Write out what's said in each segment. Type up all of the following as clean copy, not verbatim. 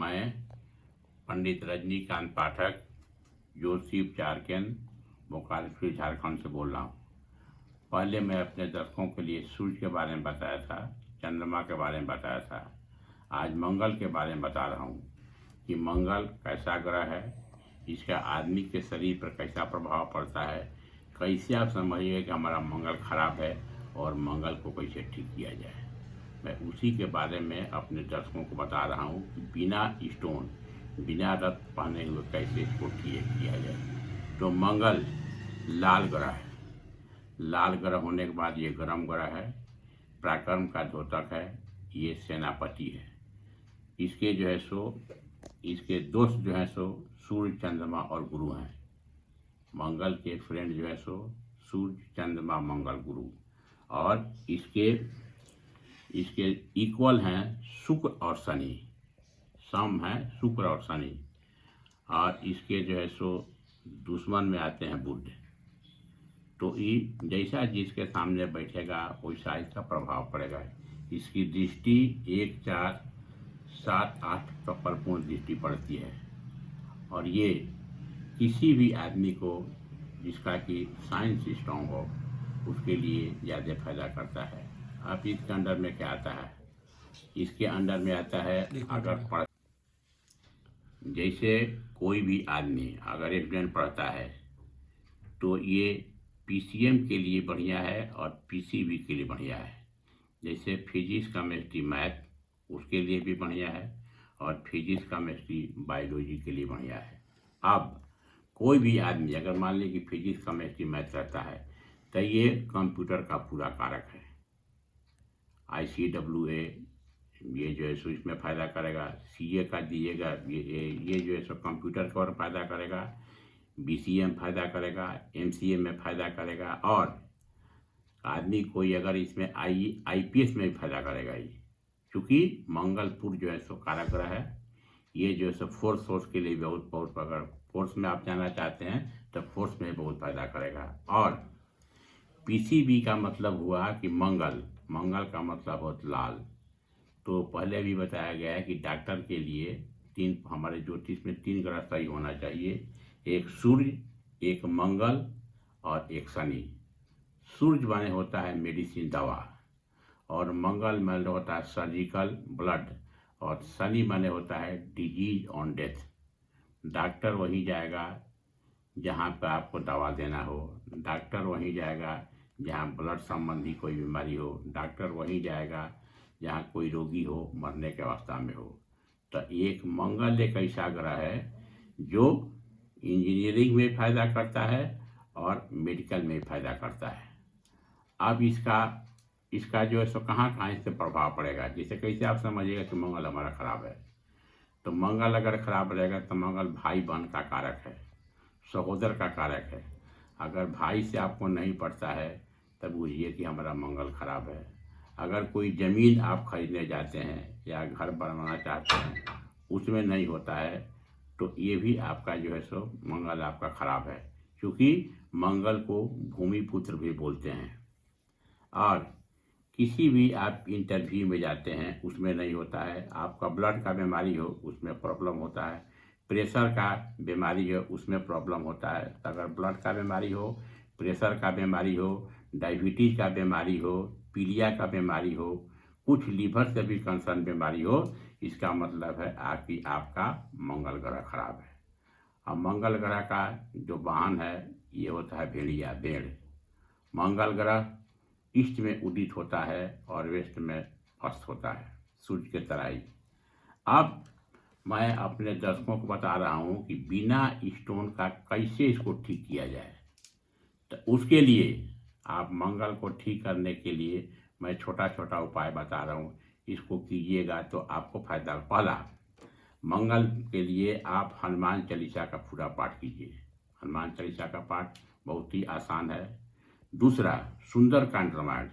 मैं पंडित रजनीकांत पाठक जोशी उपचार केंद्र बोकारो झारखंड से बोल रहा हूँ। पहले मैं अपने दर्शकों के लिए सूर्य के बारे में बताया था, चंद्रमा के बारे में बताया था। आज मंगल के बारे में बता रहा हूँ कि मंगल कैसा ग्रह है, इसका आदमी के शरीर पर कैसा प्रभाव पड़ता है, कैसे आप समझिए कि हमारा मंगल खराब है और मंगल को कैसे ठीक किया जाए। मैं उसी के बारे में अपने दर्शकों को बता रहा हूँ कि बिना स्टोन, बिना रत्न पहने हुए कैसे इसको ठीक किया जाए। तो मंगल लाल ग्रह है। लाल ग्रह होने के बाद ये गर्म ग्रह है, पराक्रम का द्योतक है, ये सेनापति है। इसके जो है सो इसके दोस्त जो है सो सूर्य, चंद्रमा और गुरु हैं। मंगल के फ्रेंड जो है सो सूर्य, चंद्रमा, मंगल, गुरु। और इसके इक्वल हैं शुक्र और शनि, सम है शुक्र और शनि। और इसके जो है सो दुश्मन में आते हैं बुध। तो ये जैसा जिसके सामने बैठेगा वैसा इसका प्रभाव पड़ेगा। इसकी दृष्टि 1, 4, 7, 8 का परिपूर्ण दृष्टि पड़ती है। और ये किसी भी आदमी को जिसका कि साइंस स्ट्रॉन्ग हो उसके लिए ज़्यादा फायदा करता है। अब इसके अंडर में क्या आता है? इसके अंडर में आता है अगर जैसे कोई भी आदमी अगर स्टूडेंट पढ़ता है तो ये पीसीएम के लिए बढ़िया है और पीसीबी के लिए बढ़िया है। जैसे फिजिक्स, केमिस्ट्री, मैथ उसके लिए भी बढ़िया है और फिजिक्स, केमिस्ट्री, बायोलॉजी के लिए बढ़िया है। अब कोई भी आदमी अगर मान लीजिए कि फिजिक्स, केमिस्ट्री, मैथ रहता है तो ये कंप्यूटर का पूरा कारक है। ICWA ये जो है सो इसमें फ़ायदा करेगा। CA का दीजिएगा, ये जो है सो कंप्यूटर का और फ़ायदा करेगा। BCA में फ़ायदा करेगा, MCA में फ़ायदा करेगा। और आदमी कोई अगर इसमें IPS में भी फ़ायदा करेगा ये, क्योंकि मंगलपुर जो है सो कारक ग्रह है। ये जो है सो फोर्स के लिए बहुत अगर फोर्स में आप जाना चाहते हैं तो फोर्स में बहुत फ़ायदा करेगा। और PCB का मतलब हुआ कि मंगल का मतलब हो लाल। तो पहले भी बताया गया है कि डॉक्टर के लिए हमारे ज्योतिष में 3 ग्रह सही होना चाहिए, एक सूर्य, एक मंगल और एक शनि। सूर्य माने होता है मेडिसिन, दवा, और मंगल माने होता है सर्जिकल, ब्लड, और शनि माने होता है डिजीज ऑन डेथ। डॉक्टर वहीं जाएगा जहाँ पर आपको दवा देना हो, डॉक्टर वहीं जाएगा जहाँ ब्लड संबंधी कोई बीमारी हो, डॉक्टर वहीं जाएगा जहाँ कोई रोगी हो, मरने के अवस्था में हो। तो एक मंगल एक ऐसा ग्रह है जो इंजीनियरिंग में फ़ायदा करता है और मेडिकल में फ़ायदा करता है। अब इसका जो है सो कहाँ इससे प्रभाव पड़ेगा, जैसे कैसे आप समझिएगा कि मंगल हमारा खराब है। तो मंगल अगर खराब रहेगा तो मंगल भाई बहन का कारक है, सहोदर का कारक है। अगर भाई से आपको नहीं पड़ता है तब बुझिए कि हमारा मंगल खराब है। अगर कोई ज़मीन आप खरीदने जाते हैं या घर बनवाना चाहते हैं उसमें नहीं होता है तो ये भी आपका जो है सो मंगल आपका खराब है, क्योंकि मंगल को भूमि पुत्र भी बोलते हैं। और किसी भी आप इंटरव्यू में जाते हैं उसमें नहीं होता है। आपका ब्लड का बीमारी हो उसमें प्रॉब्लम होता है, प्रेशर का बीमारी हो उसमें प्रॉब्लम होता है। अगर ब्लड का बीमारी हो, प्रेशर का बीमारी हो, डायबिटीज का बीमारी हो, पीलिया का बीमारी हो, कुछ लीवर से भी कंसर्न बीमारी हो, इसका मतलब है आपका मंगल ग्रह खराब है। अब मंगल ग्रह का जो वाहन है ये होता है भेड़िया, भेड़। मंगल ग्रह ईस्ट में उदित होता है और वेस्ट में अस्त होता है, सूर्य के तरह ही। अब मैं अपने दर्शकों को बता रहा हूँ कि बिना स्टोन का कैसे इसको ठीक किया जाए। तो उसके लिए आप मंगल को ठीक करने के लिए मैं छोटा छोटा उपाय बता रहा हूँ, इसको कीजिएगा तो आपको फायदा। पहला, मंगल के लिए आप हनुमान चालीसा का पूरा पाठ कीजिए। हनुमान चालीसा का पाठ बहुत ही आसान है। दूसरा, सुंदरकांड रामायण।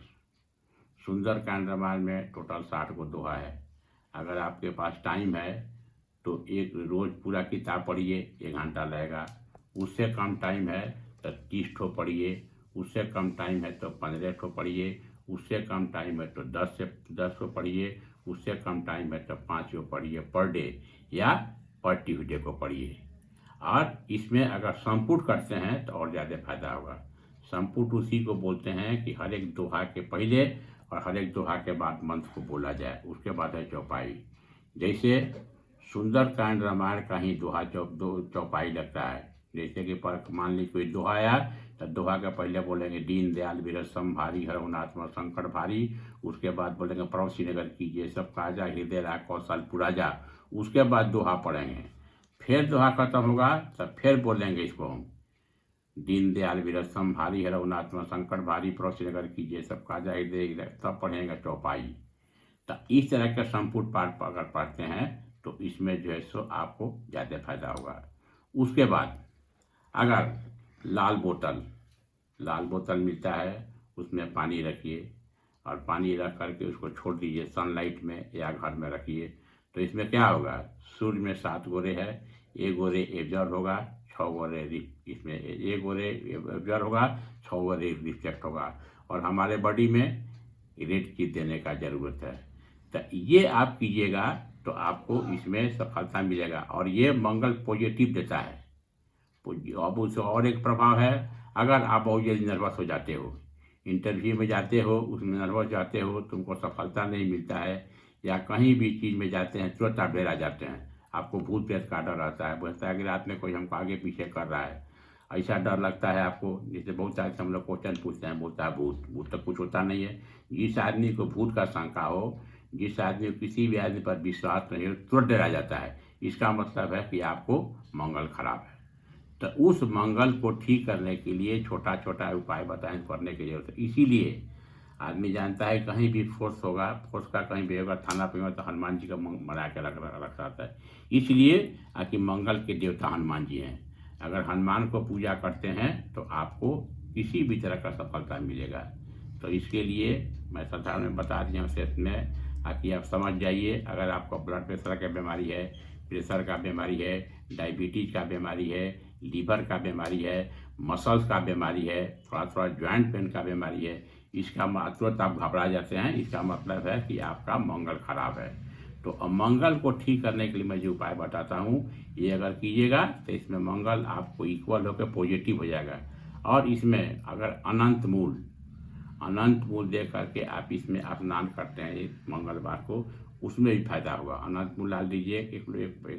सुंदरकांड रामायण में टोटल 60 को दोहा है। अगर आपके पास टाइम है तो एक रोज़ पूरा किताब पढ़िए, 1 घंटा लगेगा। उससे कम टाइम है तो 30 ठो पढ़िए, उससे कम टाइम है तो 15 ठो पढ़िए, उससे कम टाइम है तो 10 से 10 को पढ़िए, उससे कम टाइम है तो 5 को पढ़िए पर डे या पर ट्यूसडे को पढ़िए। और इसमें अगर संपुट करते हैं तो और ज़्यादा फायदा होगा। संपुट उसी को बोलते हैं कि हर एक दोहा के पहले और हर एक दोहा के बाद मंत्र को बोला जाए, उसके बाद है चौपाई। जैसे सुंदरकांड रामायण का ही दोहा चौपाई लगता है। जैसे कि पर मान लीजिए कोई दोहा आया तो दोहा के पहले बोलेंगे दीन दयाल विरसम भारी हरहुनात्मा संकट भारी, उसके बाद बोलेंगे प्रभु श्रीनगर कीजिए सब काजा हृदय रा कौशल पुरा जा, उसके बाद दोहा पढ़ेंगे। फिर दोहा खत्म होगा तब फिर बोलेंगे इसको हम दीन दयाल विरसम भारी हरहुनात्मा संकट भारी प्रभु श्रीनगर कीजिए सब काजा हृदय, तब पढ़ेंगे चौपाई। तो इस तरह का संपुट पाठ अगर पढ़ते हैं तो इसमें जो है सो आपको ज़्यादा फायदा होगा। उसके बाद अगर लाल बोतल मिलता है, उसमें पानी रखिए और पानी रख करके उसको छोड़ दीजिए सनलाइट में या घर में रखिए। तो इसमें क्या होगा, सूर्य में 7 गोरे है, 1 गोरे एब्जॉर्ब होगा, 6 गोरे इसमें 1 गोरे एब्जॉर्ब होगा, 6 गोरे रिफ्लेक्ट होगा और हमारे बॉडी में रेड चीज देने का ज़रूरत है। तो ये आप कीजिएगा तो आपको इसमें सफलता मिलेगा। और ये मंगल पॉजिटिव देता है। अब उसे और एक प्रभाव है, अगर आप बहुत जल्दी नर्वस हो जाते हो, इंटरव्यू में जाते हो उसमें नर्वस जाते हो, तुमको सफलता नहीं मिलता है, या कहीं भी चीज़ में जाते हैं तुरंत आप डरा जाते हैं, आपको भूत प्रेत का डर रहता है, बोलता है कि रात में कोई हमको आगे पीछे कर रहा है, ऐसा डर लगता है आपको। जैसे बहुत सारे हम लोग क्वेश्चन पूछते हैं, बोलता है भूत तो कुछ होता नहीं है। जिस आदमी को भूत का शंका हो, जिस आदमी को किसी भी आदमी पर विश्वास नहीं हो, तुरंत डरा जाता है। इसका मतलब है कि आपको मंगल खराब है। तो उस मंगल को ठीक करने के लिए छोटा छोटा उपाय बताएं करने की जरूरत है। इसीलिए आदमी जानता है कहीं भी फोर्स होगा, फोर्स का कहीं भी होगा, थाना पे होगा तो हनुमान जी का बना के रखा है। इसलिए कि मंगल के देवता हनुमान जी हैं। अगर हनुमान को पूजा करते हैं तो आपको किसी भी तरह का सफलता मिलेगा। तो इसके लिए मैं साधारण में बता दिया हूँ सेट में, ताकि आप समझ जाइए। अगर आपको ब्लड प्रेशर का बीमारी है, प्रेशर का बीमारी है, डायबिटीज का बीमारी है, लीवर का बीमारी है, मसल्स का बीमारी है, थोड़ा थोड़ा ज्वाइंट पेन का बीमारी है, इसका तुरंत आप घबरा जाते हैं, इसका मतलब है कि आपका मंगल खराब है। तो मंगल को ठीक करने के लिए मैं जो उपाय बताता हूँ, ये अगर कीजिएगा तो इसमें मंगल आपको इक्वल होकर पॉजिटिव हो जाएगा। और इसमें अगर अनंत मूल दे करके आप इसमें स्नान करते हैं इस मंगलवार को, उसमें भी फायदा होगा। अनंत मूल डाल दीजिए एक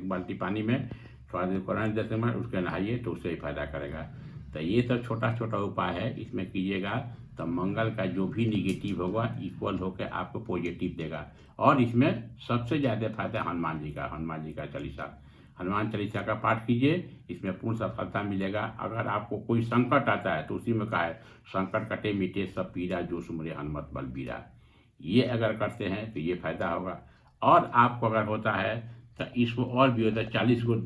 बाल्टी पानी में, थोड़ा देर करंट देते में उसके नहाइए तो उससे ही फायदा करेगा। तो ये सब छोटा छोटा उपाय है, इसमें कीजिएगा तो मंगल का जो भी निगेटिव होगा इक्वल होकर आपको पॉजिटिव देगा। और इसमें सबसे ज़्यादा फायदा हनुमान जी का चालीसा, हनुमान चालीसा का पाठ कीजिए, इसमें पूर्ण सफलता मिलेगा। अगर आपको कोई संकट आता है तो उसी में कहा है संकट कटे मिटे सब पीरा जो सुमरे हनुमत बलबीरा। ये अगर करते हैं तो ये फायदा होगा। और आपको अगर होता है तो इसको और भी होता है,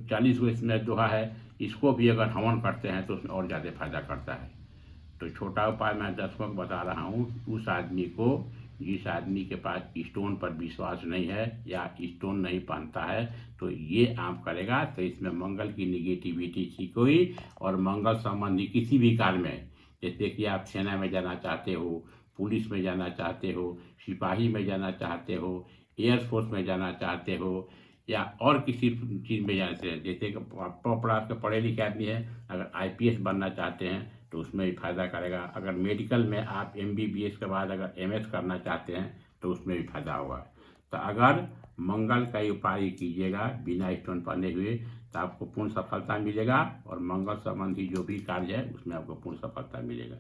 40 गो इसमें दोहा है, इसको भी अगर हवन करते हैं तो उसमें और ज़्यादा फायदा करता है। तो छोटा उपाय मैं 10 को बता रहा हूँ। उस आदमी को, जिस आदमी के पास स्टोन पर विश्वास नहीं है या स्टोन नहीं पहनता है, तो ये आप करेगा तो इसमें मंगल की निगेटिविटी ठीक हुई। और मंगल संबंधी किसी भी कार्य में, जैसे कि आप सेना में जाना चाहते हो, पुलिस में जाना चाहते हो, सिपाही में जाना चाहते हो, एयरफोर्स में जाना चाहते हो, या और किसी चीज़ में जाना चाहते हैं, जैसे कि पढ़ा के पढ़े लिखे आदमी है, अगर IPS बनना चाहते हैं तो उसमें भी फायदा करेगा। अगर मेडिकल में आप MBBS के बाद अगर MS करना चाहते हैं तो उसमें भी फायदा होगा। तो अगर मंगल का उपाय कीजिएगा बिना स्टोन पहने हुए तो आपको पूर्ण सफलता मिलेगा। और मंगल संबंधी जो भी कार्य है उसमें आपको पूर्ण सफलता मिलेगा।